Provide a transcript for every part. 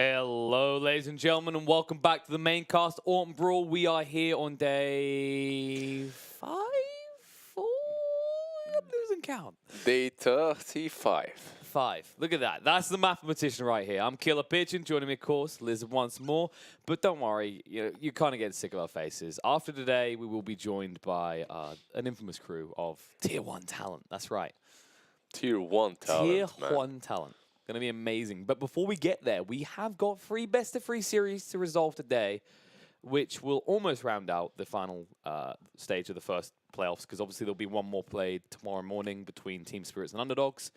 Hello, ladies and gentlemen, and welcome back to the Maincast Autumn Brawl. We are here on day 5, 4. I'm losing count. Day 35. 5. Look at that. That's the mathematician right here. I'm Killer Pigeon. Joining me, of course, Liz once more. But don't worry, you kind of get sick of our faces. After today, we will be joined by an infamous crew of Tier 1 talent. That's right. Tier 1 talent, Tier man. 1 talent. Going to be amazing. But before we get there, we have got 3 best-of-3 series to resolve today, which will almost round out the final stage of the first playoffs, because obviously there'll be one more played tomorrow morning between Team Spirits and Underdogs.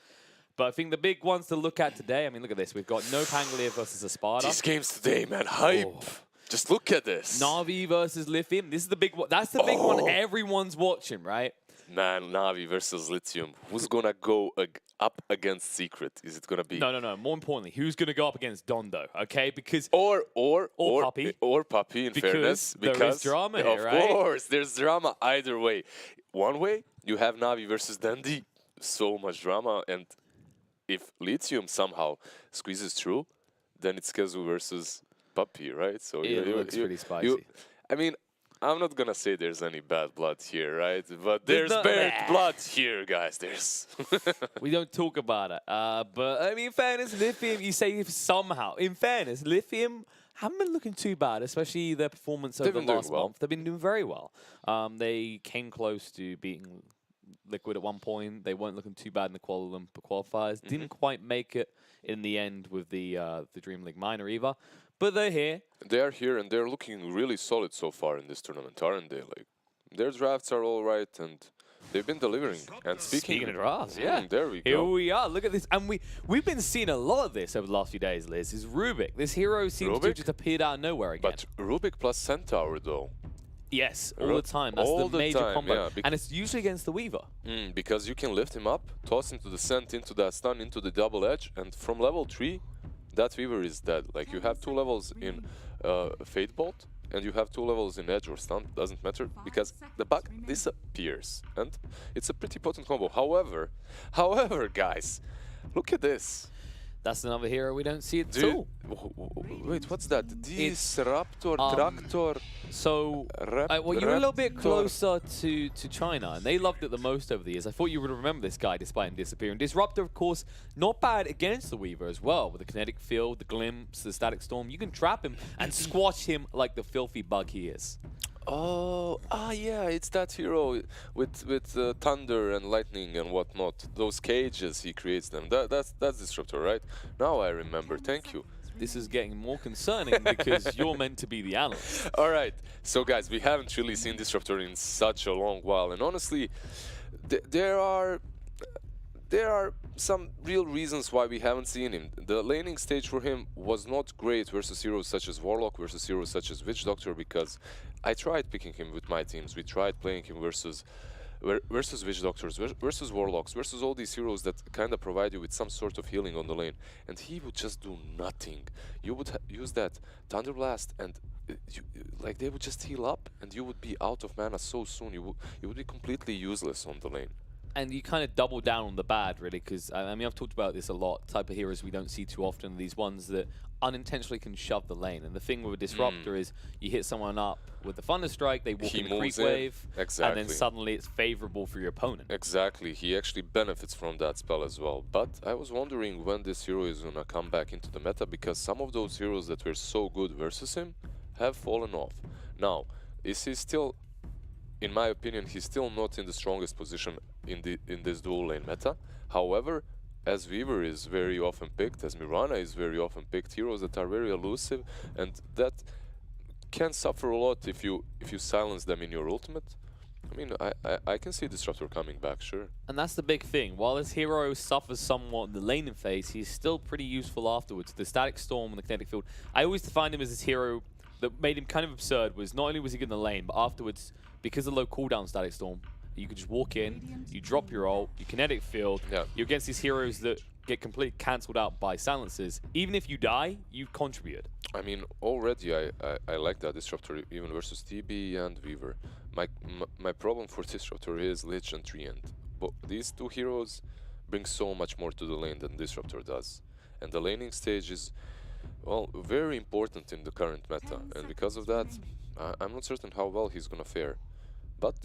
But I think the big ones to look at today, I mean, look at this. We've got NoPangolier versus Espada. These games today, man, hype. Oh. Just look at this. Navi versus Lithium. This is the big one. That's the big one everyone's watching, right? Man, Navi versus Lithium. Who's going to go up against Secret? Is it going to be... No. More importantly, who's going to go up against Dondo, okay? Because... Or Puppy. Or Puppy, in fairness. Because there is drama here, right? Of course, there's drama either way. One way, you have Navi versus Dandy. So much drama. And if Lithium somehow squeezes through, then it's Kazu versus Puppy, right? So it looks pretty spicy. I mean... I'm not gonna say there's any bad blood here, right? But there's bad blood here, guys. There's... We don't talk about it. But, I mean, in fairness, Lithium, you say somehow. In fairness, Lithium haven't been looking too bad, especially their performance over the last month. They've been doing very well. They came close to beating Liquid at one point. They weren't looking too bad in the Kuala Lumpur qualifiers. Didn't quite make it in the end with the Dream League minor either. But they're here. They are here, and they're looking really solid so far in this tournament, aren't they? Like, their drafts are all right, and they've been delivering. And speaking of drafts, yeah. There we go. Here we are. Look at this. And we've been seeing a lot of this over the last few days, Liz. Is Rubik. This hero seems to just appear out of nowhere again. But Rubik plus Centaur, though. Yes, all the time. That's the major combo. Yeah, and it's usually against the Weaver. Because you can lift him up, toss him to the Cent, into that stun, into the double edge, and from level 3, that Weaver is dead. Like, you have 2 levels in Fate Bolt, and you have 2 levels in Edge or Stun, doesn't matter, because the bug disappears. And it's a pretty potent combo. However, guys, look at this. That's another hero we don't see at all. Wait, what's that? Disruptor, Tractor. So, well, you're a little bit closer to China, and they loved it the most over the years. I thought you would remember this guy despite him disappearing. Disruptor, of course, not bad against the Weaver as well, with the Kinetic Field, the Glimpse, the Static Storm. You can trap him and squash him like the filthy bug he is. Yeah, it's that hero with thunder and lightning and whatnot. Those cages he creates them. That's Disruptor, right? Now I remember. Thank you. This is getting more concerning because you're meant to be the analyst. All right. So guys, we haven't really seen Disruptor in such a long while, and honestly, there are some real reasons why we haven't seen him. The laning stage for him was not great versus heroes such as Warlock, versus heroes such as Witch Doctor, because I tried picking him with my teams. We tried playing him versus Witch Doctors, versus Warlocks, versus all these heroes that kind of provide you with some sort of healing on the lane. And he would just do nothing. You would use that Thunder Blast, and like they would just heal up, and you would be out of mana so soon. You would be completely useless on the lane. And you kind of double down on the bad, really, because, I mean, I've talked about this a lot. Type of heroes we don't see too often, these ones that unintentionally can shove the lane. And the thing with a Disruptor is you hit someone up with the Thunder Strike, they walk in the creep wave, and then suddenly it's favorable for your opponent. Exactly. He actually benefits from that spell as well. But I was wondering when this hero is going to come back into the meta, because some of those heroes that were so good versus him have fallen off. Now, is he still... In my opinion, he's still not in the strongest position in this dual lane meta. However, as Weaver is very often picked, as Mirana is very often picked, heroes that are very elusive, and that can suffer a lot if you silence them in your ultimate. I mean, I can see Disruptor coming back, sure. And that's the big thing. While this hero suffers somewhat in the laning phase, he's still pretty useful afterwards. The Static Storm and the Kinetic Field, I always defined him as this hero that made him kind of absurd. Was not only was he good in the lane, but afterwards, because of the low cooldown Static Storm, you could just walk in, you drop your ult, you Kinetic Field, you're against these heroes that get completely cancelled out by silences. Even if you die, you've contributed. I mean, already I like that Disruptor, even versus TB and Weaver. My problem for Disruptor is Lich and Treant. But these two heroes bring so much more to the lane than Disruptor does. And the laning stage is well, very important in the current meta, and because of that, I'm not certain how well he's gonna fare. But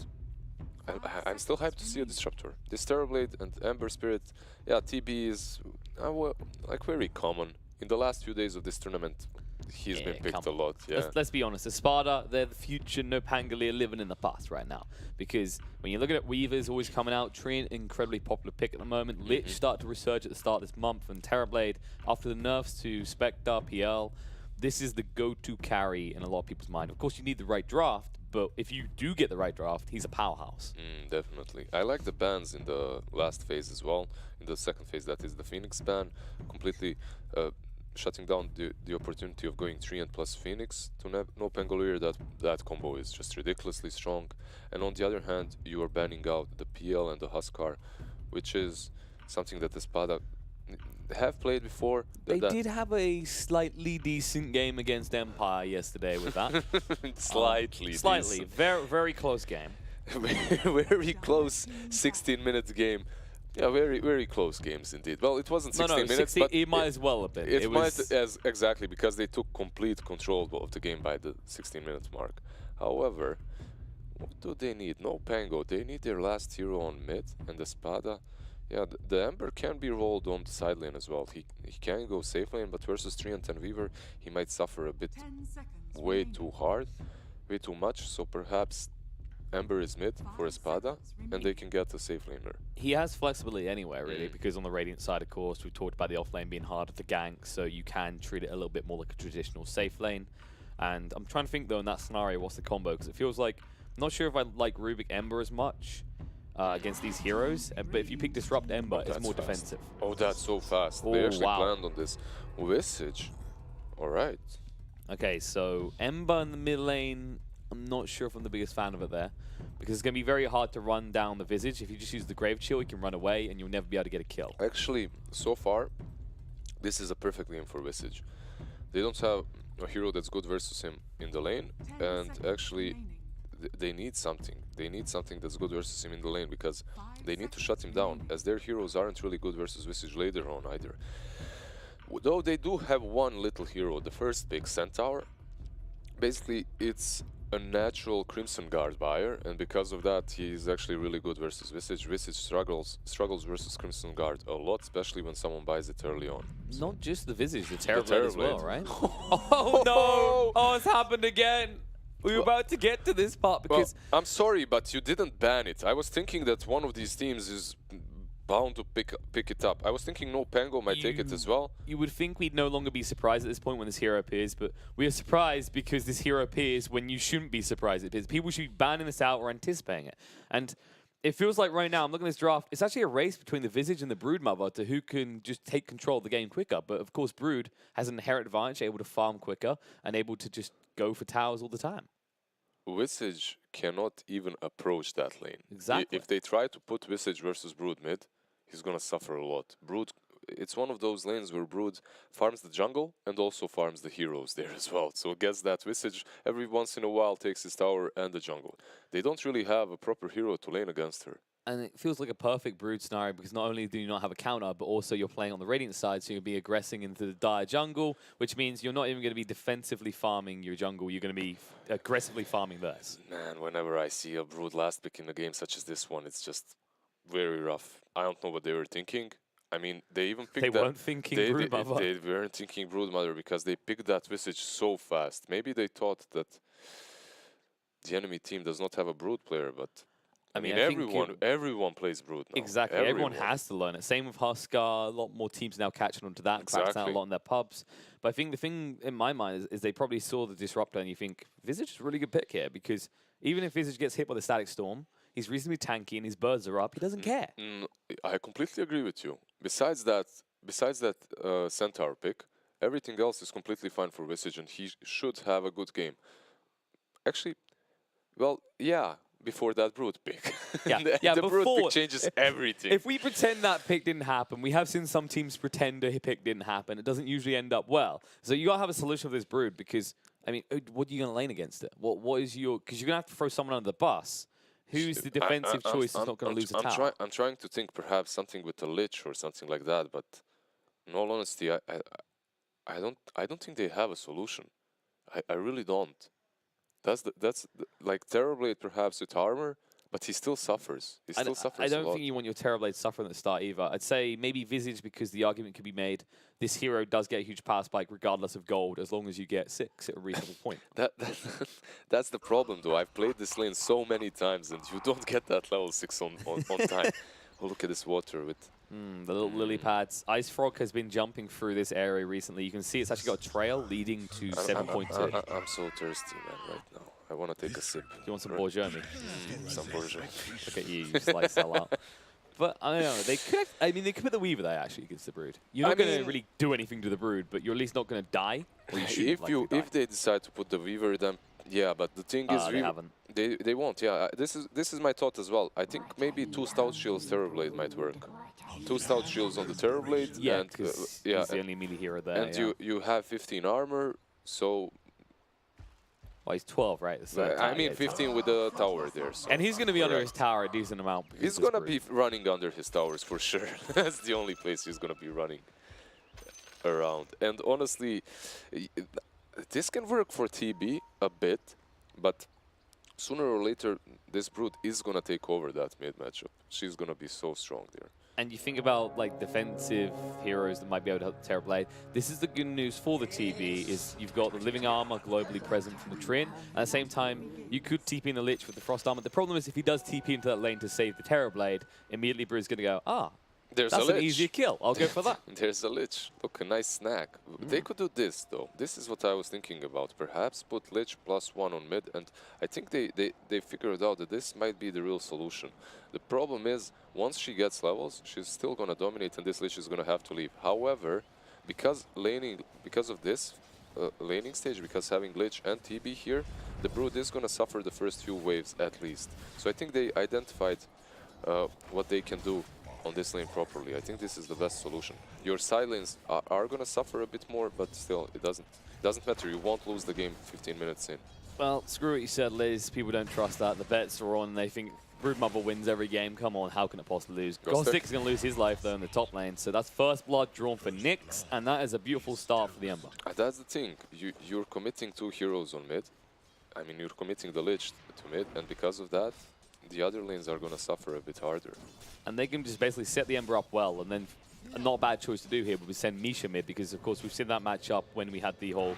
I'm still hyped to see a Disruptor. This Terrorblade and Ember Spirit, yeah, TB is like very common. In the last few days of this tournament, he's been picked a lot, yeah. Let's be honest, Espada, they're the future NoPangolier living in the past right now. Because when you look at it, Weaver's always coming out, Tree an incredibly popular pick at the moment. Lich start to resurge at the start of this month, and Terrorblade, after the nerfs to Spectre, PL, this is the go-to carry in a lot of people's mind. Of course, you need the right draft, but if you do get the right draft, he's a powerhouse. Definitely. I like the bans in the last phase as well. In the second phase, that is the Phoenix ban, completely shutting down the opportunity of going Treant plus Phoenix to NoPangolier. That combo is just ridiculously strong. And on the other hand, you are banning out the PL and the Huskar, which is something that Espada have played before. They did have a slightly decent game against Empire yesterday with that. Slightly. Very, very close game. Very close 16-minute game. Yeah, very, very close games indeed. Well, it wasn't 16 minutes, 60, but it might as well have been. It might exactly, because they took complete control of the game by the 16-minute mark. However, what do they need? No Pango. They need their last hero on mid, and the Espada. Yeah, the Ember can be rolled on the side lane as well. He can go safe lane, but versus Treant and Weaver, he might suffer a bit way too hard, way too much. So perhaps Ember is mid for Espada, and they can get a safe laner. He has flexibility anywhere, really, because on the Radiant side, of course, we talked about the off lane being harder to gank, so you can treat it a little bit more like a traditional safe lane. And I'm trying to think, though, in that scenario, what's the combo? Because it feels like, I'm not sure if I like Rubik Ember as much against these heroes, but if you pick Disrupt Ember, it's more defensive. Oh, that's so fast. They actually planned on this. Visage. All right. Okay, so Ember in the mid lane, I'm not sure if I'm the biggest fan of it there, because it's going to be very hard to run down the Visage. If you just use the Grave Chill, you can run away, and you'll never be able to get a kill. Actually, so far, this is a perfect game for Visage. They don't have a hero that's good versus him in the lane, and actually, they need something. They need something that's good versus him in the lane, because they need to shut him down, as their heroes aren't really good versus Visage later on either. Though they do have one little hero, the first pick, Centaur. Basically, it's a natural Crimson Guard buyer, and because of that, he's actually really good versus Visage. Visage struggles versus Crimson Guard a lot, especially when someone buys it early on. So not just the Visage, the Terrorblade as well, right? Oh no! Oh, it's happened again! We were about to get to this part because... Well, I'm sorry, but you didn't ban it. I was thinking that one of these teams is bound to pick it up. I was thinking NoPango might take it as well. You would think we'd no longer be surprised at this point when this hero appears, but we are surprised because this hero appears when you shouldn't be surprised it appears. People should be banning this out or anticipating it. And it feels like right now, I'm looking at this draft, it's actually a race between the Visage and the Broodmother to who can just take control of the game quicker. But of course, Brood has an inherent advantage, able to farm quicker and able to just go for towers all the time. Visage cannot even approach that lane. Exactly. If they try to put Visage versus Brood mid, he's gonna suffer a lot. Brood, it's one of those lanes where Brood farms the jungle and also farms the heroes there as well. So gets that Visage every once in a while, takes his tower and the jungle. They don't really have a proper hero to lane against her. And it feels like a perfect Brood scenario because not only do you not have a counter, but also you're playing on the Radiant side, so you'll be aggressing into the dire jungle, which means you're not even going to be defensively farming your jungle, you're going to be aggressively farming theirs. Man, whenever I see a Brood last pick in a game such as this one, it's just very rough. I don't know what they were thinking. I mean, they even picked They weren't thinking Broodmother. They weren't thinking Broodmother because they picked that Visage so fast. Maybe they thought that the enemy team does not have a Brood player, but... I mean, everyone plays Brood now. Exactly, everyone has to learn it. Same with Huskar, a lot more teams now catching on to that, cracks out a lot in their pubs. But I think the thing in my mind is they probably saw the Disruptor and you think, Visage is a really good pick here because even if Visage gets hit by the Static Storm, he's reasonably tanky and his birds are up, he doesn't care. I completely agree with you. Besides that Centaur pick, everything else is completely fine for Visage and he should have a good game. Actually, well, yeah. Before that Brood pick. The Brood pick changes everything. If we pretend that pick didn't happen, we have seen some teams pretend a pick didn't happen. It doesn't usually end up well. So you got to have a solution for this Brood because, I mean, what are you going to lane against it? What is your... Because you're going to have to throw someone under the bus. Who's the defensive choice that's not going to lose a tower? I'm trying to think perhaps something with a Lich or something like that, but in all honesty, I don't think they have a solution. I really don't. Like Terrorblade perhaps with armor, but he still suffers. He still suffers I a don't lot. think you want your Terrorblade suffering at the start either. I'd say maybe Visage, because the argument could be made this hero does get a huge power spike regardless of gold, as long as you get 6 at a reasonable point. That's the problem though. I've played this lane so many times and you don't get that level 6 on time. Oh, look at this water with... The little lily pads. Ice Frog has been jumping through this area recently. You can see it's actually got a trail leading to 7.2. I'm so thirsty, man, right now. I want to take a sip. You want some Bourgeois? Some Bourgeois. Look at you, you just like sell out. But I don't know, they could. I mean, they could put the Weaver there actually against the Brood. You're not going to really do anything to the Brood, but you're at least not going to die. Or you should. If they decide to put the Weaver, then yeah. But the thing is, they won't. Yeah, this is my thought as well. I think maybe 2 Stout Shields Terrorblade might work. 2 Stout Shields on the Terrorblade. Yeah, and he's the only melee hero there. And you have 15 armor, so. Well, he's 12, right? I mean, 15 with the tower there. So and he's going to be under his tower a decent amount. He's going to be running under his towers for sure. That's the only place he's going to be running around. And honestly, this can work for TB a bit, but sooner or later, this Brood is going to take over that mid matchup. She's going to be so strong there. And you think about like defensive heroes that might be able to help the Terrorblade. This is the good news for the TB, is you've got the living armor globally present from the Trin. At the same time, you could TP in the Lich with the Frost armor. The problem is if he does TP into that lane to save the Terrorblade, immediately Brew's going to go, there's that's a Lich. An easier kill. I'll go for that. There's a Lich. Look, a nice snack. They could do this, though. This is what I was thinking about. Perhaps put Lich +1 on mid, and I think they figured out that this might be the real solution. The problem is, once she gets levels, she's still going to dominate, and this Lich is going to have to leave. However, because of this laning stage, because having Lich and TB here, the Brood is going to suffer the first few waves at least. So I think they identified what they can do on this lane properly. I think this is the best solution. Your side lanes are going to suffer a bit more, but still, it doesn't matter. You won't lose the game 15 minutes in. Well, screw what you said, Liz. People don't trust that. The bets are on. They think Broodmother wins every game. Come on, how can it possibly lose? Gostic is going to lose his life, though, in the top lane. So that's first blood drawn for Nyx, and that is a beautiful start for the Ember. That's the thing. You're committing 2 heroes on mid. I mean, you're committing the Lich to mid, and because of that, the other lanes are going to suffer a bit harder. And they can just basically set the Ember up well, and then a not bad choice to do here would be send Misha mid, because of course we've seen that matchup when we had the whole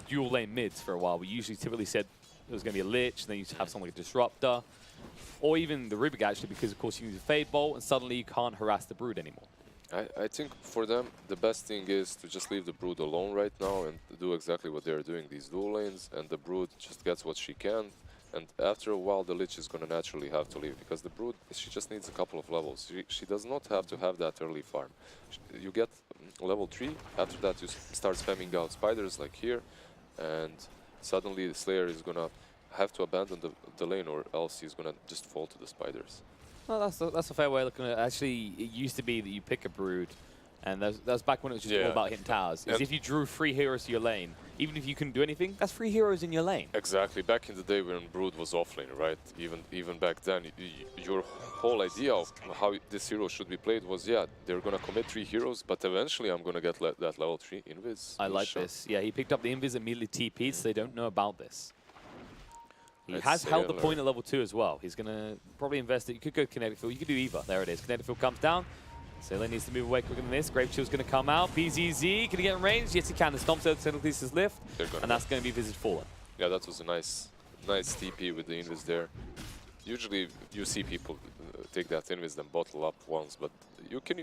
dual lane mids for a while. We usually typically said it was going to be a Lich, and then you have something like a Disruptor, or even the Rubik actually, because of course you use a Fade Bolt, and suddenly you can't harass the Brood anymore. I think for them, the best thing is to just leave the Brood alone right now and do exactly what they're doing, these dual lanes, and the Brood just gets what she can. And after a while, the Lich is going to naturally have to leave, because the Brood, she just needs a couple of levels. She does not have to have that early farm. You get level 3, after that you start spamming out spiders like here, and suddenly the Slayer is going to have to abandon the lane, or else he's going to just fall to the spiders. Well, that's a fair way of looking at it. Actually, it used to be that you pick a Brood, and that was back when it was just all about hitting towers. Yep. If you drew 3 heroes to your lane, even if you couldn't do anything, that's 3 heroes in your lane. Exactly. Back in the day when Brood was offlane, right? Even back then, your whole idea of how this hero should be played was, yeah, they're going to commit 3 heroes, but eventually I'm going to get that level 3 Invis. I like this. Yeah, he picked up the Invis, immediately TP'd, so they don't know about this. He has held the point at level 2 as well. He's going to probably invest it. You could go Kinetic Field. You could do either. There it is. Kinetic Field comes down. Sailor needs to move away quicker than this. Grave Chill's going to come out. BZZ, can he get in range? Yes, he can. The Stomp Cell his lift, and that's going to be Visage Fallen. Yeah, that was a nice TP with the Invis there. Usually, you see people take that Invis, then bottle up once, but you can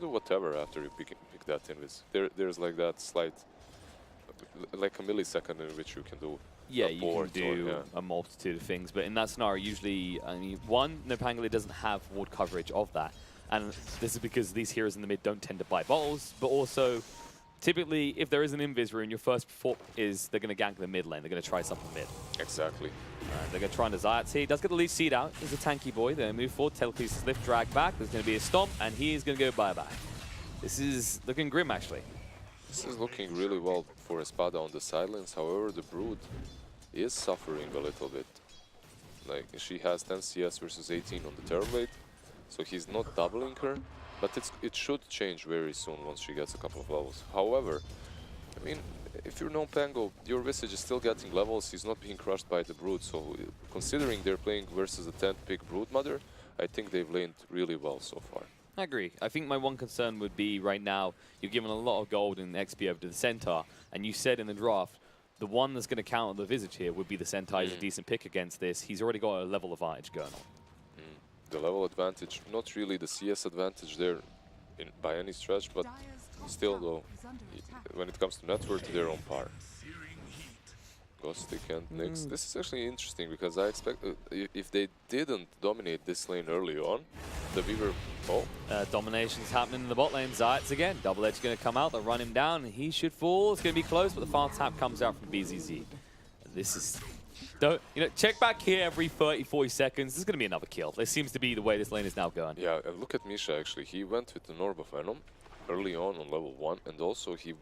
do whatever after you pick that Invis. There's like that slight, like a millisecond in which you can do. Yeah, you can do a multitude of things, but in that scenario, usually, I mean, one, NoPangolier doesn't have ward coverage of that. And this is because these heroes in the mid don't tend to buy bottles, but also, typically, if there is an Invis rune, your first thought is they're going to gank the mid lane. They're going to try something mid. Exactly. They're going to try and desire. See, he does get the lead seed out. He's a tanky boy. They move forward. Telekinesis lift, drag back. There's going to be a stomp, and he is going to go bye-bye. This is looking grim, actually. This is looking really well for Espada on the sidelines. However, the Brood is suffering a little bit. Like, she has 10 CS versus 18 on the Terrorblade. So he's not doubling her, but it should change very soon once she gets a couple of levels. However, I mean, if you're NoPango, your Visage is still getting levels, he's not being crushed by the Brood, so considering they're playing versus a 10th pick Brood Mother, I think they've laned really well so far. I agree. I think my one concern would be right now, you're giving a lot of gold and XP over to the Centaur, and you said in the draft, the one that's going to count on the Visage here would be the Centaur. He's a decent pick against this. He's already got a level advantage going on. The level advantage, not really the CS advantage there by any stretch, but still though, when it comes to net worth, they're on par. Ghostic and Nyx. This is actually interesting because I expect if they didn't dominate this lane early on, the Weaver... Oh. Domination's happening in the bot lane. Zayat's again. Double Edge going to come out. They'll run him down. And he should fall. It's going to be close, but the fast tap comes out from BZZ. This is... Don't, you know, check back here every 30, 40 seconds. This is going to be another kill. This seems to be the way this lane is now going. Yeah, look at Misha actually. He went with the Orb of Venom early on level 1, and also he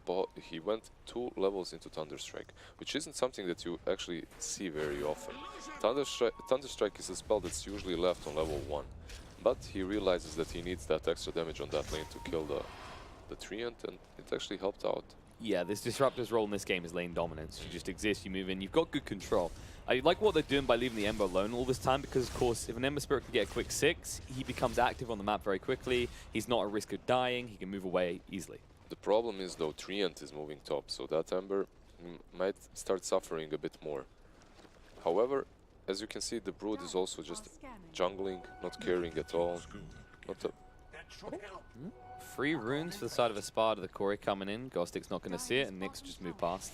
went 2 levels into Thunderstrike, which isn't something that you actually see very often. Thunderstrike is a spell that's usually left on level 1, but he realizes that he needs that extra damage on that lane to kill the Treant, and it actually helped out. Yeah, this Disruptor's role in this game is lane dominance. You just exist, you move in, you've got good control. I like what they're doing by leaving the Ember alone all this time because, of course, if an Ember Spirit can get a quick 6, he becomes active on the map very quickly. He's not at risk of dying. He can move away easily. The problem is, though, Treant is moving top, so that Ember might start suffering a bit more. However, as you can see, the Brood is also just jungling, not caring at all. Not a... Free runes for the side of Espada, the Corey coming in. Ghostic's not going to see it, and Nyx just move past.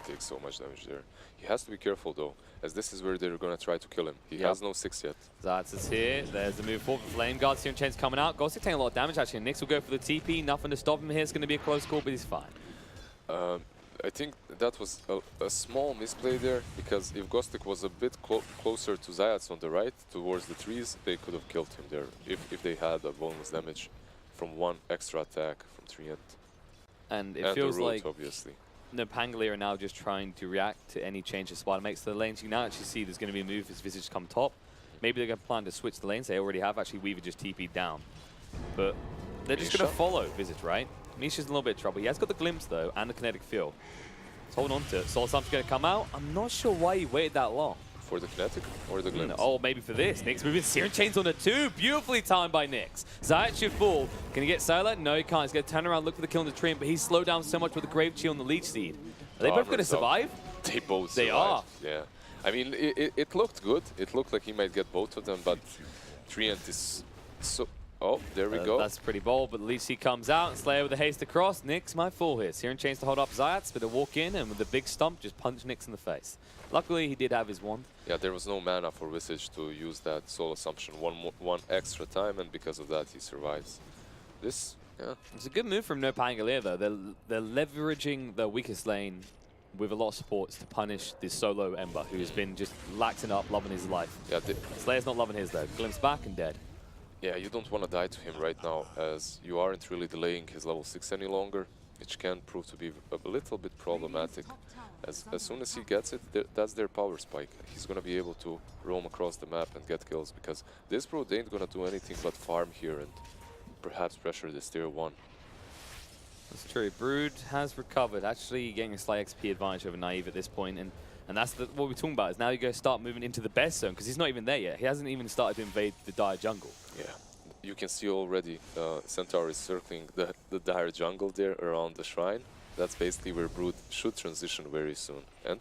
He takes so much damage there. He has to be careful though, as this is where they're gonna try to kill him. He has no 6 yet. Zayat is here. There's the move forward for Flame Guard. Serum Chain's coming out. Ghostic taking a lot of damage actually. Nyx will go for the TP. Nothing to stop him here. It's going to be a close call, but he's fine. I think that was a small misplay there, because if Ghostic was a bit closer to Zayat on the right, towards the trees, they could have killed him there if they had a bonus damage from 1 extra attack from Treant. And it feels the root, like obviously. NoPangolier are now just trying to react to any change that Spider makes to the lanes. You now actually see there's going to be a move as Visage come top. Maybe they're going to plan to switch the lanes. They already have. Actually, Weaver just TP'd down. But they're just going to follow Visage, right? Misha's in a little bit of trouble. He has got the glimpse, though, and the kinetic field. Let's hold on to it. Soul Assumption's going to come out. I'm not sure why he waited that long. For the kinetic or the glimpse? Oh, maybe for this. Nyx moving Searing Chains on the 2. Beautifully timed by Nyx. Zayat should fall. Can he get Sylar? No, he can't. He's going to turn around, look for the kill on the Treant, but he's slowed down so much with the Grave Chill and the Leech Seed. Are they both going to survive? They both survive. They are. Yeah. I mean, it looked good. It looked like he might get both of them, but Treant is so... Oh, there we go. That's pretty bold, but the Leech Seed comes out, and Slayer with a haste across. Nyx might fall here. Searing Chains to hold up Zayat, but to walk in, and with the big stump, just punch Nyx in the face. Luckily, he did have his wand. Yeah, there was no mana for Visage to use that Soul Assumption one extra time, and because of that, he survives. This, yeah. It's a good move from NoPangolier, though. They're leveraging the weakest lane with a lot of supports to punish this solo Ember, who has been just laxing up, loving his life. Yeah, Slayer's not loving his, though. Glimpse back and dead. Yeah, you don't want to die to him right now, as you aren't really delaying his level 6 any longer, which can prove to be a little bit problematic. As soon as he gets it, that's their power spike. He's going to be able to roam across the map and get kills, because this Brood ain't going to do anything but farm here and perhaps pressure this tier 1. That's true. Brood has recovered, actually getting a slight XP advantage over Naive at this point, and that's what we're talking about, is now you go start moving into the best zone, because he's not even there yet. He hasn't even started to invade the Dire jungle. Yeah, you can see already Centaur is circling the Dire jungle there around the shrine. That's basically where Brood should transition very soon. And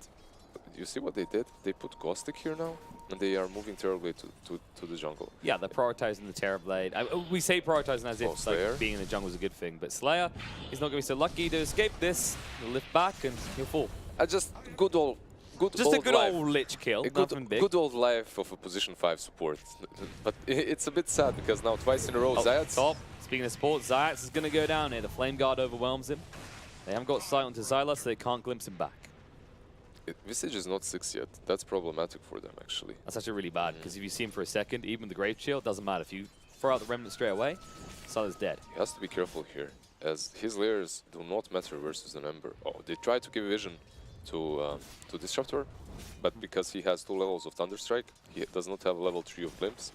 you see what they did? They put Ghostic here now, and they are moving Terrorblade to the jungle. Yeah, they're prioritizing the Terrorblade. We say prioritizing as if like, being in the jungle is a good thing, but Slayer, he's not going to be so lucky to escape this. He'll lift back and he'll fall. Just good old Lich kill, nothing big. Good old life of a position 5 support. But it's a bit sad, because now twice in a row, Zayat... Top. Speaking of support, Zayat is going to go down here. The Flame Guard overwhelms him. They haven't got sight onto Zyla, so they can't glimpse him back. Visage is not 6 yet. That's problematic for them, actually. That's actually really bad, because if you see him for a second, even with the Grave Shield, doesn't matter. If you throw out the Remnant straight away, Zyla's dead. He has to be careful here, as his layers do not matter versus an Ember. Oh, they try to give vision to Disruptor, but because he has 2 levels of Thunderstrike, he does not have a level 3 of Glimpse.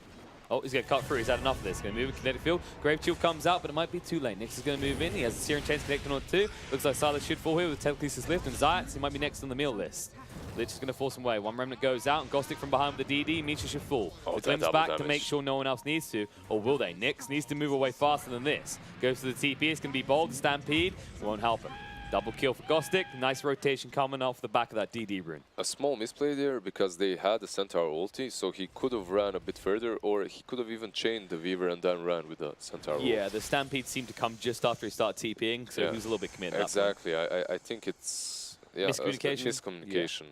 Oh, he's going to cut through. He's had enough of this. Going to move in kinetic field. Grave Shield comes out, but it might be too late. Nyx is going to move in. He has the Searing Chains connecting on too. Looks like Silas should fall here with Telekinesis Lift, and Zayats, he might be next on the meal list. Lich is going to force him away. One Remnant goes out, and Gostic from behind with the DD. Misha should fall. It glimpses back to make sure no one else needs to. Or will they? Nyx needs to move away faster than this. Goes to the TP. It's going to be bold. The Stampede won't help him. Double kill for Gostic. Nice rotation coming off the back of that DD rune. A small misplay there because they had a Centaur ulti, so he could have ran a bit further, or he could have even chained the Weaver and then ran with the Centaur Yeah, ult. the Stampede seemed to come just after he started TPing, so he was a little bit committed. Exactly. I think it's Miscommunication? Miscommunication.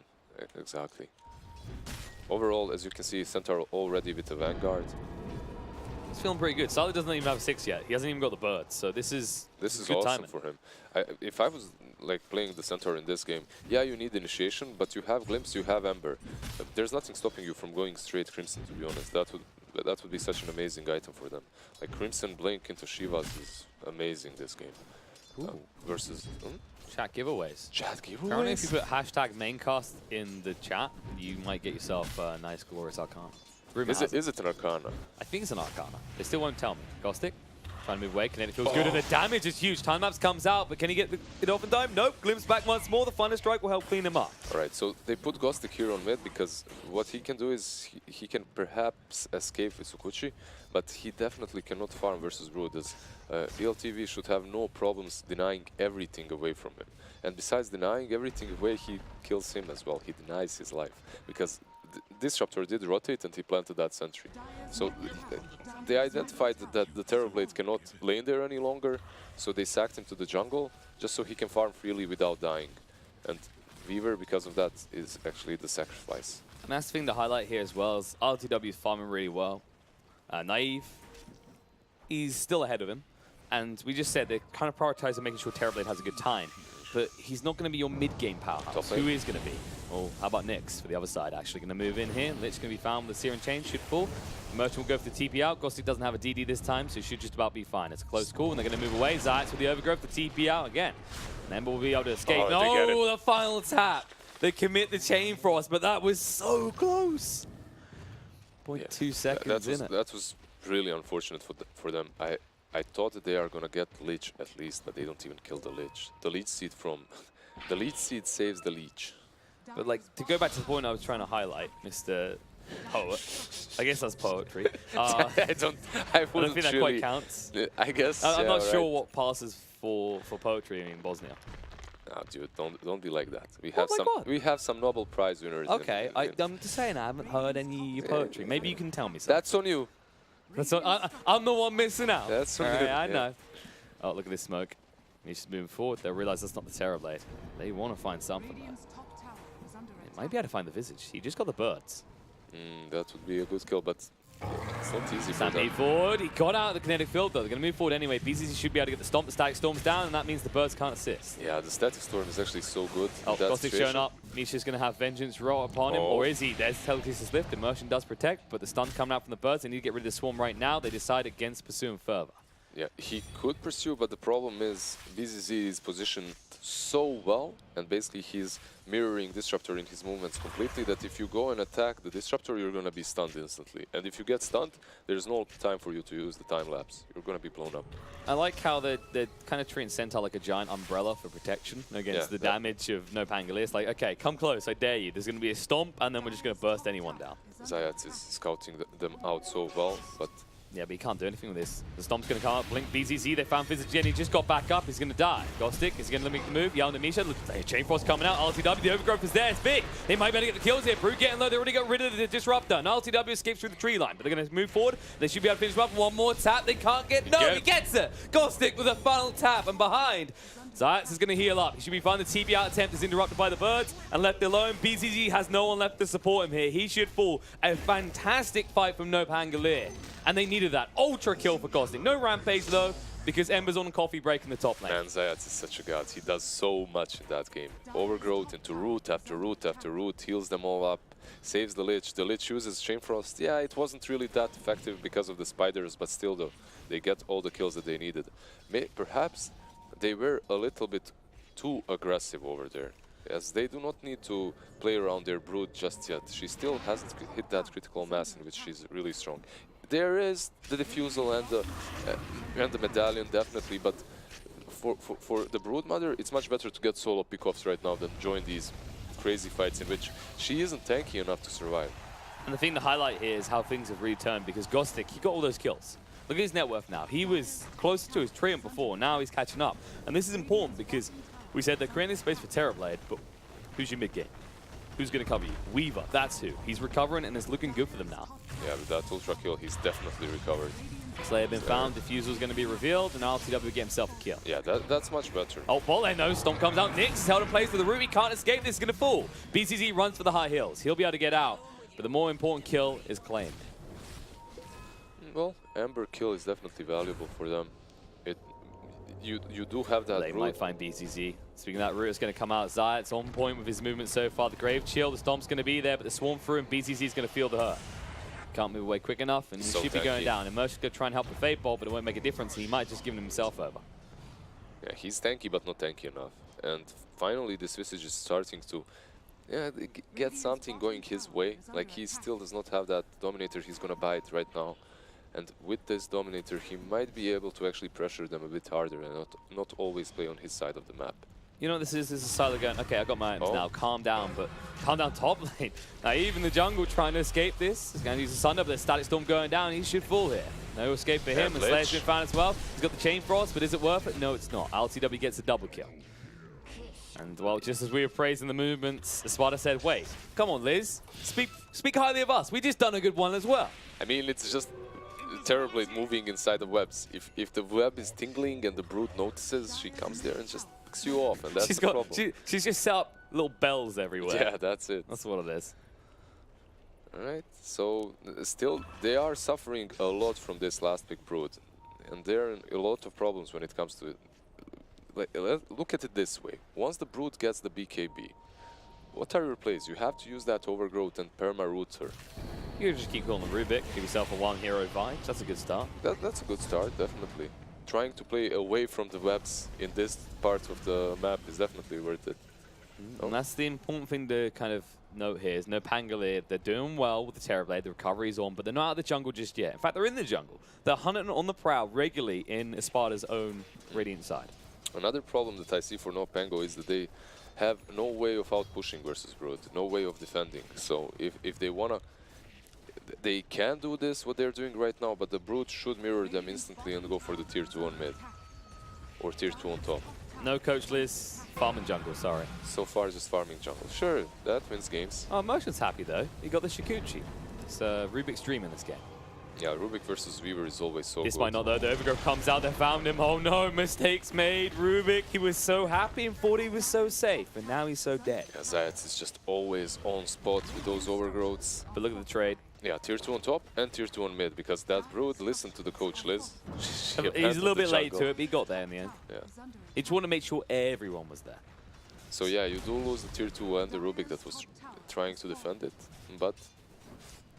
Exactly. Overall, as you can see, Centaur already with the Vanguard. He's feeling pretty good. Sala doesn't even have a 6 yet. He hasn't even got the birds, so this is good awesome timing for him. If I was like playing the Centaur in this game, yeah, you need initiation, but you have Glimpse, you have Ember. There's nothing stopping you from going straight Crimson, to be honest. That would be such an amazing item for them. Like Crimson Blink into Shivas is amazing this game. Versus chat giveaways. Chat giveaways? Apparently if you put hashtag Maincast in the chat, you might get yourself a nice glorious Arcana. Is it an Arcana? I think it's an Arcana. They still won't tell me. Gostic, trying to move away. Kinetic feels good, and the damage is huge. Time lapse comes out, but can he get it off in time? Nope. Glimpse back once more. The Thunder Strike will help clean him up. Alright, so they put Gostic here on mid because what he can do is he can perhaps escape with Sukuchi, but he definitely cannot farm versus Brood, as ELTV should have no problems denying everything away from him. And besides denying everything away, he kills him as well. He denies his life because Disruptor did rotate and he planted that sentry. So they identified that the Terrorblade cannot lane there any longer, so they sacked him to the jungle just so he can farm freely without dying. And Weaver, because of that, is actually the sacrifice. And that's the thing to highlight here as well, is RTW is farming really well. Naive, he's still ahead of him. And we just said they're kind of prioritizing making sure Terrorblade has a good time. But he's not going to be your mid-game powerhouse. Who is going to be? Well, how about Nyx for the other side? Actually going to move in here. Lich going to be found with the Searing Chain. Should fall. Merchant will go for the TP out. Gostic doesn't have a DD this time, so it should just about be fine. It's a close call, and they're going to move away. Zayats with the overgrowth, the TP out again. And Ember will be able to escape. No, the final tap. They commit the Chain Frost, but that was so close. 0.2 seconds in it. That was really unfortunate for them. I thought that they are gonna get Lich at least, but they don't even kill the Lich. The Leech Seed the Leech Seed saves the Leech. But like, to go back to the point I was trying to highlight, Mr. Poet. I guess that's poetry. I wouldn't think that quite counts. I guess. I'm not sure what passes for poetry in Bosnia. No, dude, don't be like that. We have some Nobel Prize winners. Okay, I'm just saying I haven't heard any poetry. Maybe you can tell me something. That's on you. I'm the one missing out. That's right, I know. Oh, look at this smoke. He's just moving forward. They'll realize that's not the Terrorblade. They want to find something there. They might be able to find the Visage. He just got the birds. That would be a good kill, but it's not easy for them. Stampede forward. He got out of the kinetic field, though. They're going to move forward anyway. BZZ should be able to get the stomp. The Static Storm's down, and that means the birds can't assist. Yeah, the Static Storm is actually so good. Oh, Gostic's showing up. Misha's going to have Vengeance roll upon him, or is he? There's Telekinesis Lift. Immersion does protect, but the stun coming out from the birds. They need to get rid of the swarm right now. They decide against pursuing further. Yeah, he could pursue, but the problem is BZZ is positioned so well, and basically he's mirroring Disruptor in his movements completely, that if you go and attack the Disruptor, you're going to be stunned instantly. And if you get stunned, there's no time for you to use the time lapse. You're going to be blown up. I like how they're kind of treating Centaur like a giant umbrella for protection against the damage of NoPangolier. It's like, okay, come close, I dare you. There's going to be a stomp, and then we're just going to burst anyone down. Zayats is scouting them out so well, but... Yeah, but he can't do anything with this. The stomp's going to come up. Blink BZZ, they found Visage again. He just got back up. He's going to die. Gostic is going to make the move. Yelling at Misha. Chain Frost coming out. RTW, the overgrowth is there. It's big. They might be able to get the kills here. Brood getting low. They already got rid of the Disruptor. And RTW escapes through the tree line. But they're going to move forward. They should be able to finish him up. One more tap. They can't get... No, he gets it. Gostic with a final tap. And behind, Zayats is going to heal up. He should be fine. The TP out attempt is interrupted by the birds and left alone. BZZ has no one left to support him here. He should fall. A fantastic fight from NoPangolier. And they needed that. Ultra kill for Gostic. No Rampage, though, because Ember's on coffee break in the top lane. Man, Zayats is such a god. He does so much in that game. Overgrowth into root after root after root, heals them all up, saves the Lich. The Lich uses Chain Frost. Yeah, it wasn't really that effective because of the spiders, but still, though, they get all the kills that they needed. Perhaps they were a little bit too aggressive over there, as they do not need to play around their Brood just yet. She still hasn't hit that critical mass in which she's really strong. there is the diffusal and the medallion definitely, but for the Broodmother, it's much better to get solo pickoffs right now than join these crazy fights in which she isn't tanky enough to survive. And the thing to highlight here is how things have returned, because Gostic, he got all those kills. Look at his net worth now. He was closer to his triumph before, now he's catching up. And this is important because we said they're creating space for Terrorblade, but who's your mid game? Who's going to cover you? Weaver, that's who. He's recovering and it's looking good for them now. Yeah, with that ultra kill, he's definitely recovered. Slayer been found, Diffusal's going to be revealed, and RTW get himself a kill. Yeah, that's much better. Oh, Volley, no, Stomp comes out. Nyx is held in place with the root. He can't escape, this is going to fall. BCZ runs for the high hills. He'll be able to get out, but the more important kill is claimed. Well, Amber kill is definitely valuable for them. You do have that They root. might find BCZ. Speaking of that root, it's going to come out. Zayat's on point with his movement so far. The Grave Chill, the Stomp's going to be there, but the Swarm through and BCZ is going to feel the hurt. Can't move away quick enough, and he So should be going tanky. down. Immersion's going to try and help the Fade Bolt, but it won't make a difference. He might just give himself over. Yeah, he's tanky, but not tanky enough. And finally, this Visage is starting to get something going his way. Like, he still does not have that Dominator he's going to buy it right now. And with this Dominator, he might be able to actually pressure them a bit harder and not always play on his side of the map. You know what this is? This is Siler going, okay, I got my items Oh. now, calm down, but calm down top lane. Now even the jungle trying to escape this, he's going to use the Sunder, but the Static Storm going down, he should fall here. No escape for him, and Slayer's been found as well. He's got the Chain Frost, but is it worth it? No, it's not. LTW gets a double kill. And well, just as we were praising the movements, Espada said, wait, come on Liz, speak highly of us. We just done a good one as well. I mean, it's just Terrorblade moving inside the webs. If the web is tingling and the Brood notices, she comes there and just picks you off, and that's the problem. She's just set up little bells everywhere. Yeah, that's it. That's what it is. Alright, so still they are suffering a lot from this last big Brood, and there are a lot of problems when it comes to it. Look at it this way: once the Brood gets the BKB, what are your plays? You have to use that Overgrowth and perma-root her. You can just keep calling the Rubik, give yourself a one hero vibes. That's a good start. That's a good start, definitely. Trying to play away from the webs in this part of the map is definitely worth it. And that's the important thing to kind of note here is NoPangolier. They're doing well with the Terrorblade, the recovery's on, but they're not out of the jungle just yet. In fact, they're in the jungle. They're hunting on the prowl regularly in Espada's own Radiant side. Another problem that I see for NoPango is that they have no way of out-pushing versus Brood, no way of defending. So if they wanna, they can do this, what they're doing right now, but the Brood should mirror them instantly and go for the tier 2 on mid. Or tier 2 on top. No Coach Liz, farming jungle, sorry. So far just farming jungle. Sure, that wins games. Oh, Motion's happy though. He got the Shikuchi. It's Rubik's dream in this game. Yeah, Rubik versus Weaver is always so This good. might not though. The Overgrowth comes out, they found him. Oh no, mistakes made. Rubik, he was so happy and thought he was so safe, and now he's so dead. Yeah, Zayat is just always on spot with those Overgrowths. But look at the trade. Yeah, tier 2 on top and tier 2 on mid, because that Brood listened to the coach Liz. She He's a abandoned little the bit late jungle. to it, but he got there in the end. Yeah. He just wanted to make sure everyone was there. So yeah, you do lose the tier 2 and the Rubik that was trying to defend it, but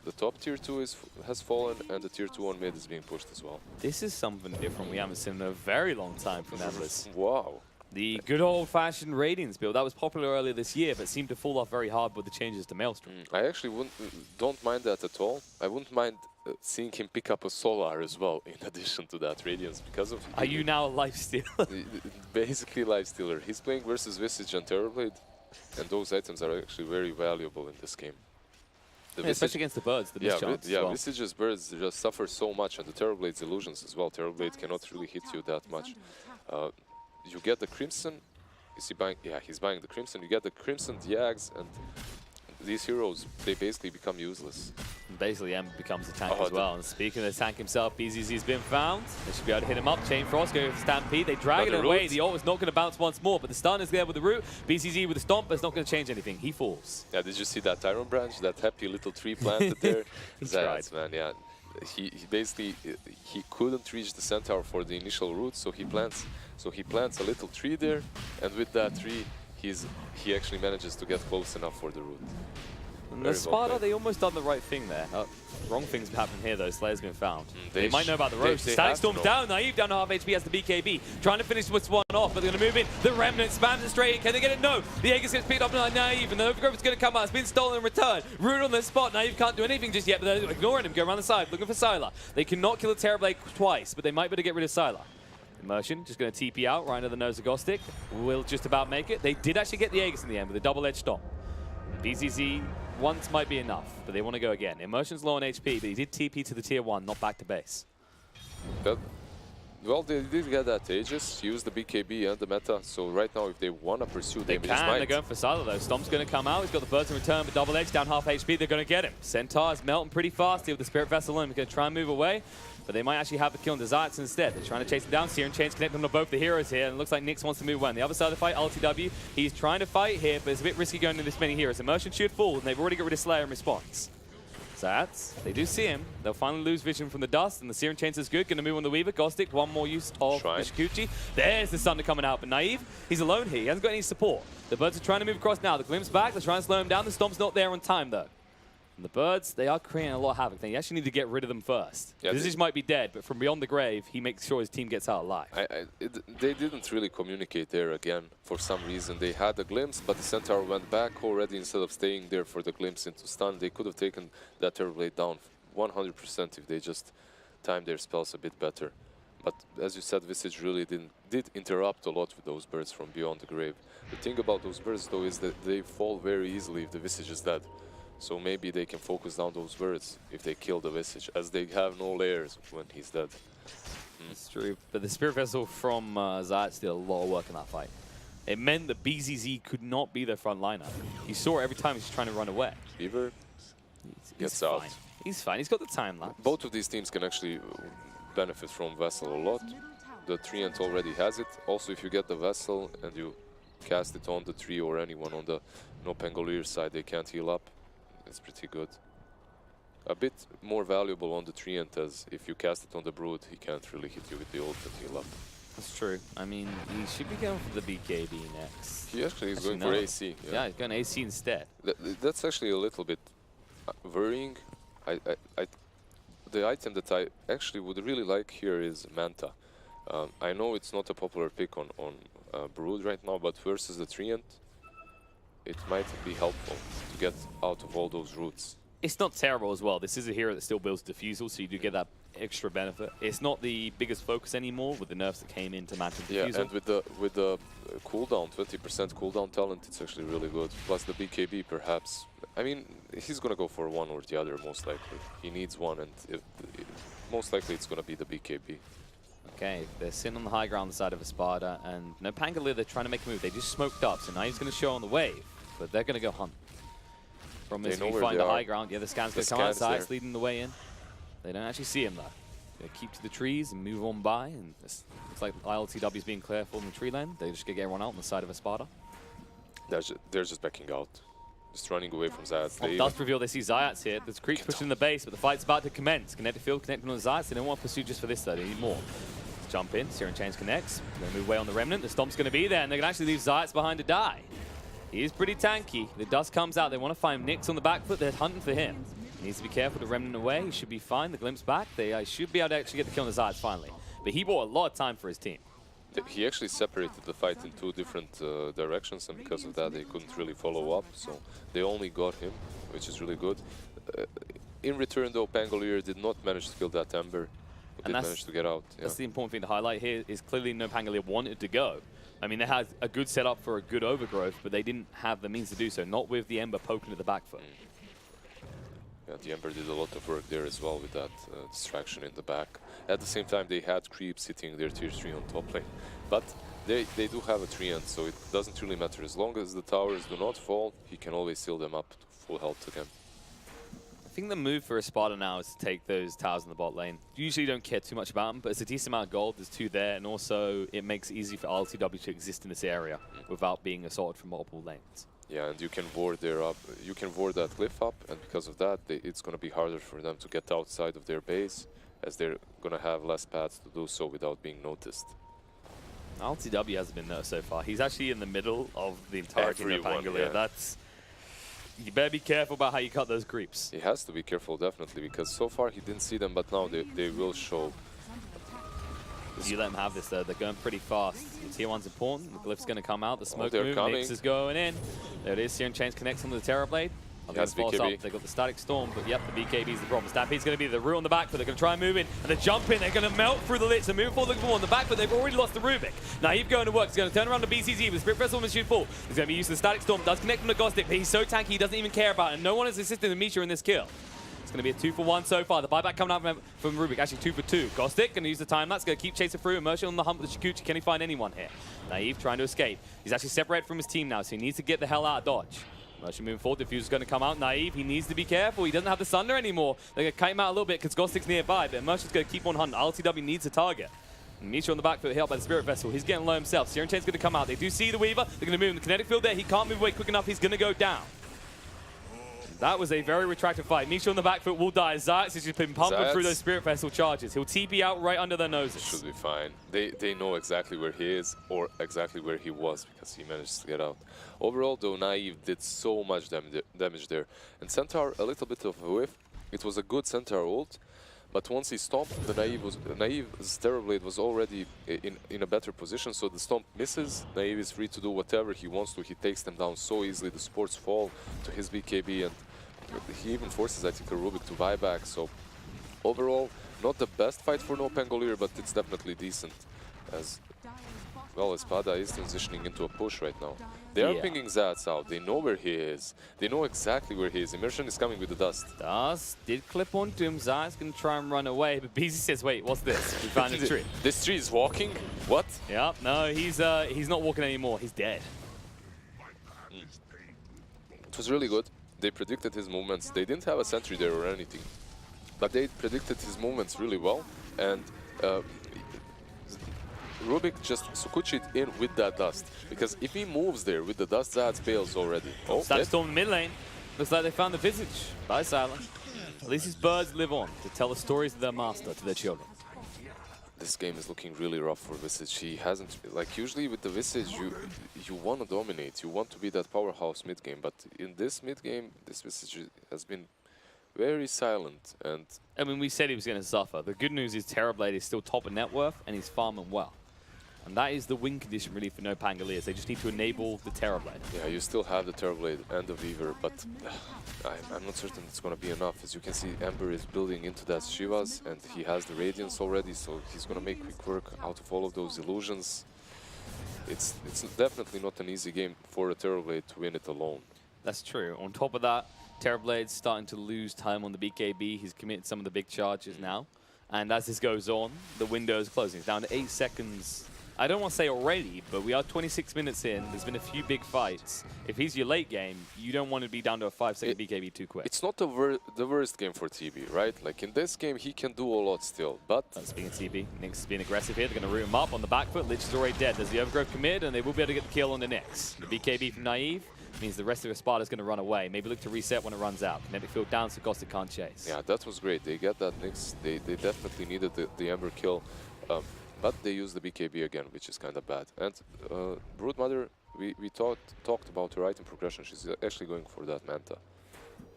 the top tier 2 has fallen and the tier 2 on mid is being pushed as well. This is something different we haven't seen in a very long time from Atlas. Wow. The good old-fashioned Radiance build, that was popular earlier this year, but seemed to fall off very hard with the changes to Maelstrom. I actually don't mind that at all. I wouldn't mind seeing him pick up a Solar as well, in addition to that Radiance, because of... Are you now a lifestealer? Basically lifestealer. He's playing versus Visage and Terrorblade, and those items are actually very valuable in this game. The Yeah, especially against the birds, the mischance as well. Visage's birds just suffer so much, and the Terrorblade's illusions as well. Terrorblade cannot really hit you that much. You get the Crimson. Is he buying? Yeah, he's buying the Crimson. You get the Crimson Diags, and these heroes, they basically become useless. And basically, M becomes a tank Oh, as well. And speaking of the tank himself, BZZ's been found. They should be able to hit him up. Chain Frost going for Stampede. They drag it Another away. root. The ult is not going to bounce once more, but the stun is there with the root. BZZ with the stomp, but it's not going to change anything. He falls. Yeah, did you see that Tyrant branch? That happy little tree planted there? He That's, man, yeah. He basically he couldn't reach the centaur for the initial route, so he plants a little tree there, and with that tree he actually manages to get close enough for the route. And the Espada, they almost done the right thing there. Wrong thing's happening here though. Slayer's been found. They might know about the roast. Static Storm's down. Naive down to half HP as the BKB. Trying to finish this one off, but they're going to move in. The Remnant spams it straight in. Can they get it? No. The Aegis gets picked up by Naive, and the Overgrowth is going to come out. It's been stolen in return. Rude on the spot. Naive can't do anything just yet, but they're ignoring him. Go around the side, looking for Sylar. They cannot kill a Terrorblade twice, but they might be able to get rid of Sylar. Immersion just going to TP out right under the nose of Ghostic. Will just about make it. They did actually get the Aegis in the end with a double-edged stomp. BZZ once might be enough, but they want to go again. Immersion's low on HP, but he did TP to the tier 1, not back to base. Well, they did get that Aegis, use the BKB and the meta, so right now if they want to pursue, they can. They're going for Sylar though. Stomp's going to come out. He's got the birds in return, but double edge down half HP. They're going to get him. Centaur's melting pretty fast here with the Spirit Vessel in. He's going to try and move away, but they might actually have the kill on Desires instead. They're trying to chase him down. Searing Chains connect them to both the heroes here, and it looks like Nyx wants to move away. On the other side of the fight, LTW, he's trying to fight here, but it's a bit risky going to this many heroes. Immersion should fall, and they've already got rid of Slayer in response. Zats, they do see him. They'll finally lose vision from the dust, and the Searing Chains is good. Going to move on the Weaver. Ghostic, one more use of Ishikuchi. There's the Thunder coming out, but Naive, he's alone here. He hasn't got any support. The Birds are trying to move across now. The Glimpse back. They're trying to slow him down. The Stomp's not there on time, though. And the Birds, they are creating a lot of havoc. They actually need to get rid of them first. Yeah, Visage might be dead, but from beyond the grave, he makes sure his team gets out alive. They didn't really communicate there again for some reason. They had a glimpse, but the Centaur went back already instead of staying there for the glimpse into stun. They could have taken that Terrorblade down 100% if they just timed their spells a bit better. But as you said, Visage really did interrupt a lot with those birds from beyond the grave. The thing about those birds, though, is that they fall very easily if the Visage is dead. So maybe they can focus down those birds if they kill the Visage, as they have no layers when he's dead. That's true, but the Spirit Vessel from Zayat did a lot of work in that fight. It meant that BZZ could not be their front liner. You saw it every time he's trying to run away. Beaver gets fine. out. He's fine, he's got the time lapse. Both of these teams can actually benefit from Vessel a lot. The Treant already has it. Also, if you get the Vessel and you cast it on the tree or anyone on the NoPangolier side, they can't heal up. It's pretty good. A bit more valuable on the Treant, as if you cast it on the Brood, he can't really hit you with the ult and heal up. That's true. I mean, he should be going for the BKB next. He actually is going for AC. Yeah, he's going AC instead. That's actually a little bit worrying. The item that I actually would really like here is Manta. I know it's not a popular pick on Brood right now, but versus the Treant, it might be helpful to get out of all those roots. It's not terrible as well. This is a hero that still builds Diffusal, so you do get that extra benefit. It's not the biggest focus anymore with the nerfs that came in to match Diffusal. Yeah, and with the cooldown, 20% cooldown talent, it's actually really good. Plus the BKB, perhaps. I mean, he's gonna go for one or the other, most likely. He needs one, and most likely it's gonna be the BKB. Okay, they're sitting on the high ground on the side of Espada, and NoPangolier, they're trying to make a move. They just smoked up, so now he's going to show on the wave, but they're going to go hunt. From this, we find the high ground. Yeah, the scan's going to come outside, it's leading the way in. They don't actually see him, though. They keep to the trees and move on by, and it's like ILTW's being careful in the tree lane. They just get everyone out on the side of Espada. They're just backing out. Just running away from Zayats. On Dust Reveal, they see Zayats here. There's creeps pushing in the base, but the fight's about to commence. Kinetic Field connecting on the Zayats. They don't want to pursue just for this, though. They need more. Let's jump in. Searing Chains connects. They're going to move away on the Remnant. The Stomp's going to be there, and they're going to actually leave Zayats behind to die. He is pretty tanky. The dust comes out. They want to find Nyx on the back foot. They're hunting for him. He needs to be careful to Remnant away. He should be fine. The Glimpse back. They should be able to actually get the kill on the Zayats finally. But he bought a lot of time for his team. He actually separated the fight in two different directions, and because of that they couldn't really follow up, so they only got him, which is really good. In return, though, Pangolier did not manage to kill that Ember, but did manage to get out. That's the important thing to highlight here, is clearly NoPangolier wanted to go. I mean, they had a good setup for a good overgrowth, but they didn't have the means to do so, not with the Ember poking at the back foot. Yeah, the Ember did a lot of work there as well with that distraction in the back. At the same time, they had creeps hitting their tier 3 on top lane. But they do have a Treant, so it doesn't really matter. As long as the towers do not fall, he can always seal them up to full health again. I think the move for Espada now is to take those towers in the bot lane. Usually don't care too much about them, but it's a decent amount of gold. There's 2 there, and also it makes it easy for LTW to exist in this area without being assaulted from multiple lanes. Yeah, and you can ward their up. You can ward that cliff up, and because of that, it's going to be harder for them to get outside of their base, as they're going to have less paths to do so without being noticed. LTW hasn't been there so far. He's actually in the middle of the entire team of Pangolier. Yeah. You better be careful about how you cut those creeps. He has to be careful, definitely, because so far he didn't see them, but now they will show. You let them have this, though. They're going pretty fast. The tier 1's important. The glyph's going to come out. The smoke they're move. coming. Nix is going in. There it is. Searing Chains connects onto the Terrorblade. Has BKB. They've got the Static Storm, but yep, the BKB's the problem. Stampede's going to be the root on the back foot. They're going to try and move in, and they jump in. They're going to melt through the lit. So move forward, looking for on the back foot. They've already lost the Rubik. Naive going to work. He's going to turn around the BCZ with Spirit Vessel and shoot full. He's going to be using the Static Storm. Does connect from the Gostic, but he's so tanky he doesn't even care about it. And no one is assisting the Misha in this kill. It's going to be a 2-for-1 so far. The buyback coming out from Rubik. Actually, 2-for-2. Gostic going to use the time lapse. Going to keep chasing through. Immersion on the hump with the Shikuchi. Can he find anyone here? Naive trying to escape. He's actually separated from his team now, so he needs to get the hell out of dodge. Immersion moving forward. Diffuser's going to come out. Naive. He needs to be careful. He doesn't have the Sunder anymore. They're going to kite him out a little bit because Gostic's nearby, but Immersion's going to keep on hunting. LTW needs a target. Misha on the back foot, hit by the Spirit Vessel. He's getting low himself. Searing Chain's going to come out. They do see the Weaver. They're going to move in the kinetic field there. He can't move away quick enough. He's going to go down. That was a very retracted fight. Misha on the back foot will die. Zayats has just been pumping through those Spirit Vessel charges. He'll TP out right under their noses. Should be fine. They know exactly where he is or exactly where he was because he managed to get out. Overall, though, Naive did so much damage there. And Centaur, a little bit of a whiff. It was a good Centaur ult. But once he stomped, the Naive's Terrorblade was already in a better position, so the stomp misses. Naive is free to do whatever he wants to. He takes them down so easily. The supports fall to his BKB, and he even forces, I think, a Rubik to buy back. So overall, not the best fight for NoPangolier, but it's definitely decent. As well, Espada is transitioning into a push right now. They are pinging Zats out. They know where he is. They know exactly where he is. Immersion is coming with the dust. Dust did clip onto him. Zayat's going to try and run away, but BZ says, wait, what's this? We found a tree. This tree is walking? What? Yeah, no, he's not walking anymore. He's dead. It was really good. They predicted his movements. They didn't have a sentry there or anything, but they predicted his movements really well. And Rubik just Sukuchi'd in with that dust, because if he moves there with the dust, that fails already. Oh, Static Storm mid lane. Looks like they found the visage by Silent. At least his birds live on to tell the stories of their master to their children. This game is looking really rough for Visage. He hasn't, like, usually with the Visage, you want to dominate, you want to be that powerhouse mid game, but in this mid game, this Visage has been very silent. And I mean, we said he was going to suffer. The good news is Terrorblade is still top of net worth and he's farming well. And that is the win condition really for NoPangolier. They just need to enable the Terrorblade. yeah, you still have the Terrorblade and the Weaver, but I'm not certain it's going to be enough. As you can see, Ember is building into that Shivas, and he has the Radiance already, so he's going to make quick work out of all of those illusions. It's definitely not an easy game for a Terrorblade to win it alone. That's true. On top of that, Terrorblade's starting to lose time on the BKB. He's committed some of the big charges now. And as this goes on, the window is closing. It's down to 8 seconds. I don't want to say already, but we are 26 minutes in. There's been a few big fights. If he's your late game, you don't want to be down to a 5-second BKB too quick. It's not the worst game for TB, right? Like in this game, he can do a lot still, but... Speaking of TB, Nyx is being aggressive here. They're going to root him up on the back foot. Lich is already dead. There's the Overgrowth committed, and they will be able to get the kill on the Nyx. The BKB from Naive means the rest of Espada is going to run away. Maybe look to reset when it runs out. Kinetic field down, so Gostic can't chase. Yeah, that was great. They get that Nyx. They definitely needed the Ember kill. But they used the BKB again, which is kind of bad. And Broodmother, we talked about her item progression. She's actually going for that Manta.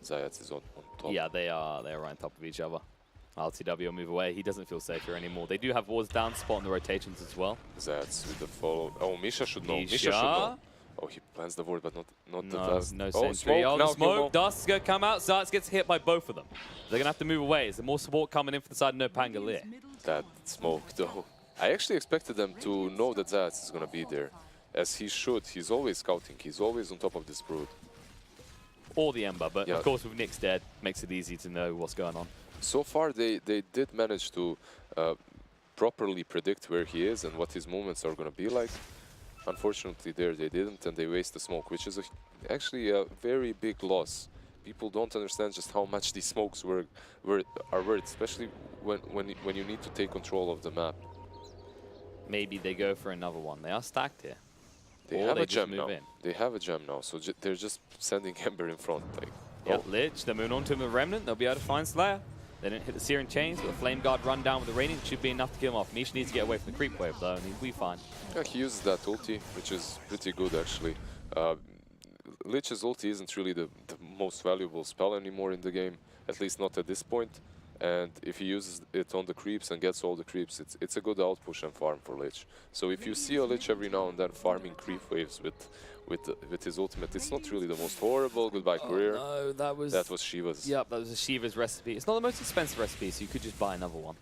Zayats is on top. Yeah, they are right on top of each other. LTW will move away. He doesn't feel safe here anymore. They do have wards down spot in the rotations as well. Zayats with the follow. Oh, Misha should know. Misha should know. Oh, he plants the ward, but not the dust. No oh, sentry. Oh, now the smoke. Dust is going to come out. Zayats gets hit by both of them. They're going to have to move away. There's more support coming in for the side of NoPangolier. That smoke, though. I actually expected them to know that Zayats is going to be there, as he should. He's always scouting. He's always on top of this brood. Or the Ember, but of course with Nyx dead, makes it easy to know what's going on. So far, they did manage to properly predict where he is and what his movements are going to be like. Unfortunately, there they didn't, and they waste the smoke, which is actually a very big loss. People don't understand just how much these smokes are worth, especially when you need to take control of the map. Maybe they go for another one. They are stacked here. They have a gem now. They have a gem now, so they're just sending Ember in front. Like, yep, Lich, they're moving on to him with Remnant. They'll be able to find Slayer. They didn't hit the Searing Chains, but the Flame Guard run down with the Radiant should be enough to kill him off. Niche needs to get away from the creep wave though, and he'll be fine. Yeah, he uses that ulti, which is pretty good actually. Lich's ulti isn't really the most valuable spell anymore in the game, at least not at this point. And if he uses it on the creeps and gets all the creeps, it's a good outpush and farm for Lich. So if you see a Lich every now and then farming creep waves with his ultimate, it's not really the most horrible goodbye career. No, that was Shiva's. Yep, that was a Shiva's recipe. It's not the most expensive recipe, so you could just buy another one.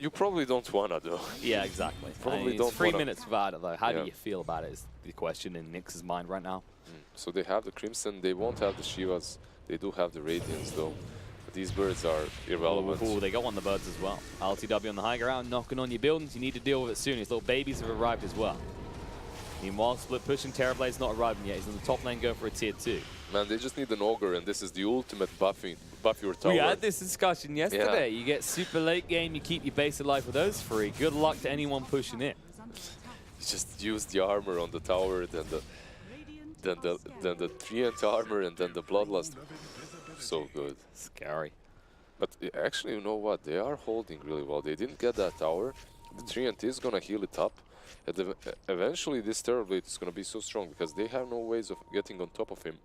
You probably don't wanna though. Yeah, exactly. Probably it's don't 3 wanna. minutes without it though. How do you feel about it is the question in Nyx's mind right now. So they have the Crimson, they won't have the Shivas, they do have the Radiants though. But these birds are irrelevant. Oh, they got one of the birds as well. LTW on the high ground, knocking on your buildings. You need to deal with it soon. His little babies have arrived as well. Meanwhile, split pushing, Terrorblade's not arriving yet. He's in the top lane going for a tier 2. Man, they just need an Ogre, and this is the ultimate buff your tower. We had this discussion yesterday. Yeah. You get super late game, you keep your base alive with those 3. Good luck to anyone pushing in. You just use the armor on the tower, then the Treant armor, and then the Bloodlust. So good. Scary. But actually, you know what? They are holding really well. They didn't get that tower. The Treant is gonna heal it up. And eventually, this Terrorblade is gonna be so strong because they have no ways of getting on top of him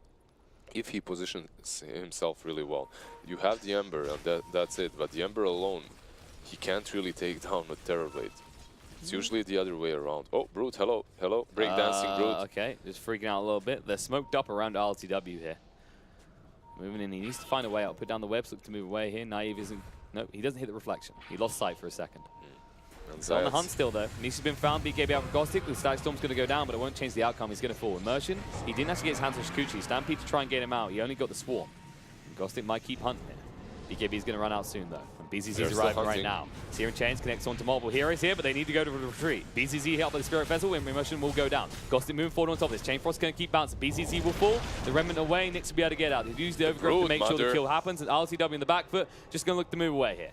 if he positions himself really well. You have the Ember, and that's it. But the Ember alone, he can't really take down with Terrorblade. It's usually the other way around. Oh, Brood, hello, hello. Breakdancing Brood. Okay, just freaking out a little bit. They're smoked up around LTW here. Moving in, he needs to find a way out. Put down the webs, look to move away here. Naive isn't... No, he doesn't hit the reflection. He lost sight for a second. He's on the hunt still, though. Nisha's been found. BKB out from Gostic. The Static Storm's going to go down, but it won't change the outcome. He's going to fall. Immersion. He didn't actually get his hands on Shikuchi. Stampede to try and get him out. He only got the Swarm. Gostic might keep hunting it. BKB is going to run out soon, though. And BZZ's arriving right now. Searing Chains connects onto multiple heroes here, but they need to go to retreat. BZZ helped by the Spirit Vessel, and Immersion will go down. Gostic moving forward on top of this. Chain Frost's going to keep bouncing. BZZ will fall. The Remnant away. Nyx will be able to get out. He'll use the Overgrowth to make sure the kill happens. And LTW in the back foot, just going to look to move away here.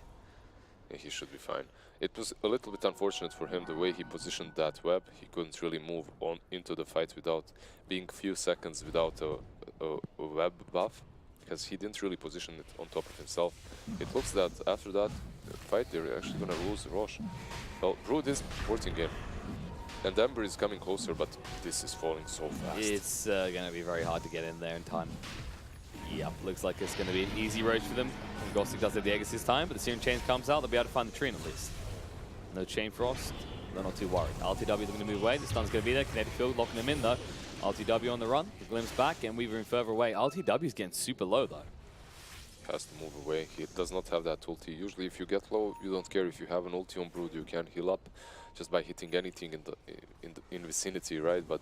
Yeah, he should be fine. It was a little bit unfortunate for him the way he positioned that web. He couldn't really move on into the fight without being a few seconds without a web buff, because he didn't really position it on top of himself. It looks that after that fight they're actually gonna lose Roche. Well, Brood is porting him, and Ember is coming closer, but this is falling so fast. It's gonna be very hard to get in there in time. Yep, looks like it's gonna be an easy roach for them. Gostic does have the Aegis this time, but the Searing Chains comes out, they'll be able to find the Treant at least. No Chain Frost, they're not too worried. LTW, they're going to move away. The stun's going to be there. Kinetic Field locking them in though. LTW on the run. The glimpse back, and Weaver in further away. LTW is getting super low though. Has to move away. He does not have that ulti. Usually, if you get low, you don't care if you have an ulti on Brood. You can heal up just by hitting anything in vicinity, right? But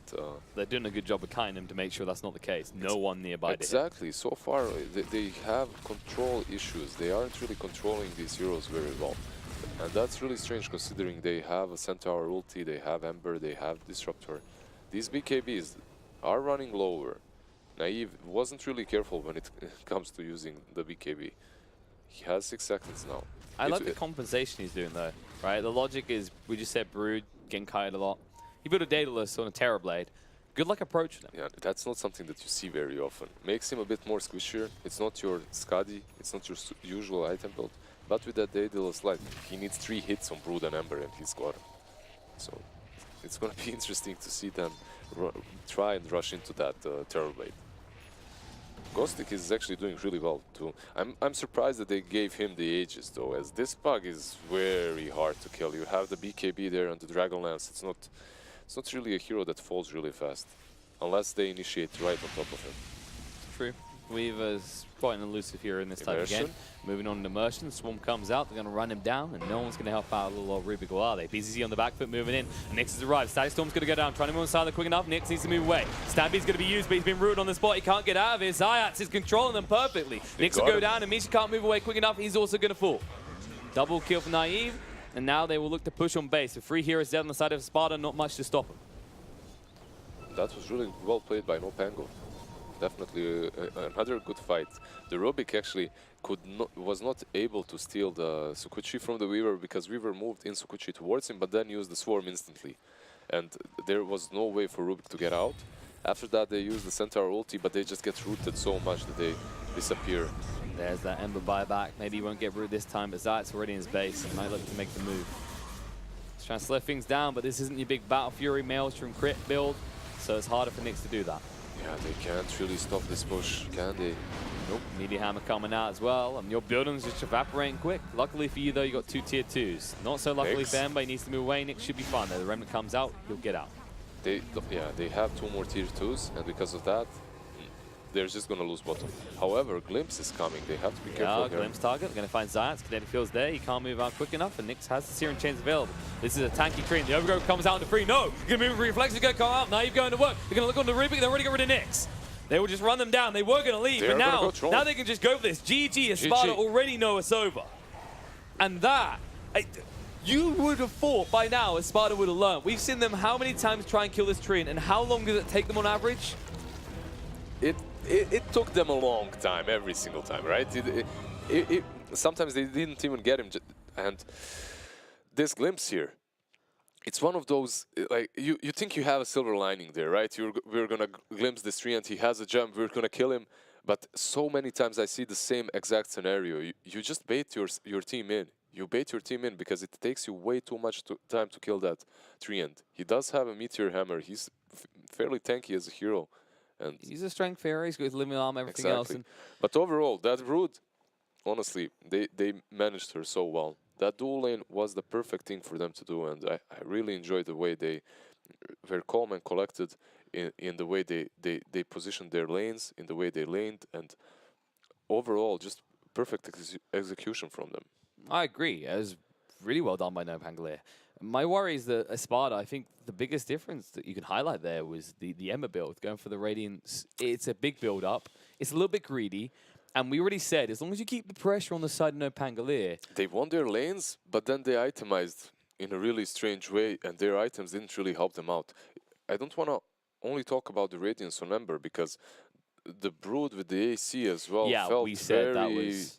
they're doing a good job of kiting him to make sure that's not the case. No one nearby. Exactly. So far, they have control issues. They aren't really controlling these heroes very well. And that's really strange considering they have a Centaur ulti, they have Ember, they have Disruptor. These BKBs are running lower. Naive wasn't really careful when it comes to using the BKB. He has 6 seconds now. I like the compensation he's doing though, right? The logic is, we just said Brood, getting kited a lot. You build a Daedalus on a Terrorblade. Good luck approaching him. Yeah, that's not something that you see very often. Makes him a bit more squishier. It's not your Skadi, it's not your usual item build. But with that Daedalus Light, he needs 3 hits on Brood and Ember and he's got him. So it's going to be interesting to see them try and rush into that Terrorblade. Ghostic is actually doing really well too. I'm surprised that they gave him the Aegis though, as this bug is very hard to kill. You have the BKB there and the Dragonlance. It's not really a hero that falls really fast, unless they initiate right on top of him. True. Weaver's quite an elusive hero in this type of game. Moving on to Immersion, the Swarm comes out, they're going to run him down, and no one's going to help out a little old Rubico, are they? BZZ on the back foot moving in, and Nyx has arrived. Static Storm's going to go down, trying to move on side quick enough. Nyx needs to move away. Stampede's going to be used, but he's been rooted on the spot. He can't get out of it. Zayats is controlling them perfectly. Nyx will go down, and Misha can't move away quick enough. He's also going to fall. Double kill for Naive, and now they will look to push on base. With 3 heroes dead on the side of Espada, not much to stop him. That was really well played by NoPangolier. Definitely another good fight. The Rubik actually was not able to steal the Sukuchi from the Weaver because Weaver moved in Sukuchi towards him, but then used the Swarm instantly. And there was no way for Rubik to get out. After that, they used the Centaur ulti, but they just get rooted so much that they disappear. There's that Ember buyback. Maybe he won't get rooted this time, but Zayat's already in his base. He might look to make the move. He's trying to slow things down, but this isn't your big Battle Fury Maelstrom crit build, so it's harder for Nyx to do that. Yeah, they can't really stop this push, can they? Nope. Media Hammer coming out as well, and your building's just evaporating quick. Luckily for you, though, you got 2 tier 2s. Not so luckily for him, but he needs to move away. Nick should be fine, though. The Remnant comes out, he'll get out. They have 2 more tier 2s, and because of that, they're just going to lose bottom. However, Glimpse is coming. They have to be careful here. Glimpse target. They're going to find Zayats. Kinetic Field's there. He can't move out quick enough, and Nyx has the Searing Chains available. This is a tanky tree, and the Overgrowth comes out into free. No! You're going to move with Reflex. You're going to come out. Now you're going to work. They're going to look on the Rubik. They already got rid of Nyx. They will just run them down. They were going to leave, but now they can just go for this. GG, Espada already know it's over. And that... you would have thought by now Espada would have learned. We've seen them how many times try and kill this tree, and how long does it take them on average? It took them a long time, every single time, right? Sometimes they didn't even get him. And this Glimpse here, it's one of those, like, you think you have a silver lining there, right? We're going to glimpse this tree and he has a jump, we're going to kill him. But so many times I see the same exact scenario. You just bait your team in. You bait your team in because it takes you way too much time to kill that tree end. He does have a Meteor Hammer. He's fairly tanky as a hero. And he's a strength hero, he's got living arm, everything else. And but overall, that Brood, honestly, they managed her so well. That dual lane was the perfect thing for them to do, and I really enjoyed the way they were calm and collected in the way they positioned their lanes, in the way they laned, and overall, just perfect execution from them. I agree. It was really well done by NoPangolier. My worry is that Espada, I think the biggest difference that you can highlight there was the Ember build, going for the Radiance. It's a big build up. It's a little bit greedy. And we already said, as long as you keep the pressure on the side of NoPangolier. They won their lanes, but then they itemized in a really strange way, and their items didn't really help them out. I don't want to only talk about the Radiance on Ember, because the Brood with the AC as well felt we said very... that was...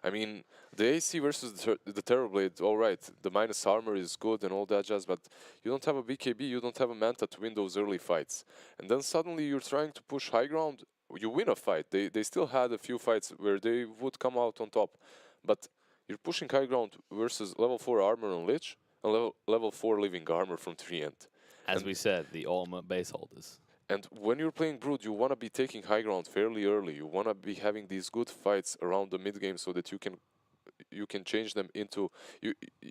I mean, the AC versus the Terrorblade, all right, the minus armor is good and all that jazz, but you don't have a BKB, you don't have a Manta to win those early fights. And then suddenly you're trying to push high ground, you win a fight. They still had a few fights where they would come out on top, but you're pushing high ground versus level 4 armor on Lich and level 4 living armor from Treant. As we said, the ultimate base holders. And when you're playing Brood, you want to be taking high ground fairly early. You want to be having these good fights around the mid game so that you can change them into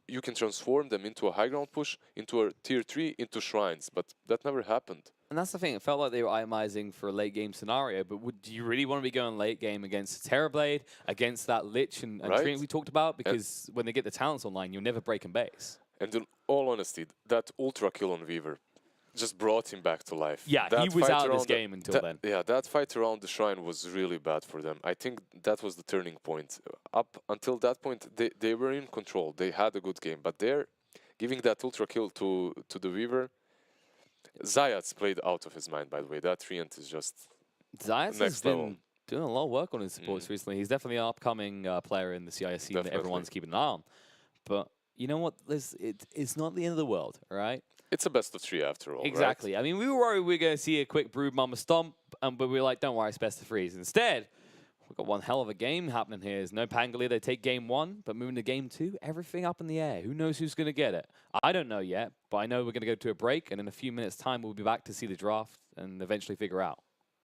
you can transform them into a high ground push, into a tier 3, into shrines. But that never happened. And that's the thing. It felt like they were itemizing for a late game scenario. But do you really want to be going late game against Terrorblade, against that Lich and Treant we talked about? Because when they get the talents online, you'll never break in base. And in all honesty, that ultra kill on Weaver just brought him back to life. Yeah, he was out of this game until then. Yeah, that fight around the shrine was really bad for them. I think that was the turning point. Up until that point, they were in control. They had a good game. But they're giving that ultra kill to the Weaver. Zayats played out of his mind, by the way. That Treant is just Zayats has been doing a lot of work on his supports recently. He's definitely an upcoming player in the CIS scene that everyone's keeping an eye on. But you know what? It's not the end of the world, all right? It's a best of 3 after all, exactly. Right? I mean, we were worried we were going to see a quick Brood Mama stomp, but we were like, don't worry, it's best of 3s. Instead, we've got one hell of a game happening here. There's NoPangolier. They take game 1, but moving to game 2, everything up in the air. Who knows who's going to get it? I don't know yet, but I know we're going to go to a break, and in a few minutes' time, we'll be back to see the draft and eventually figure out.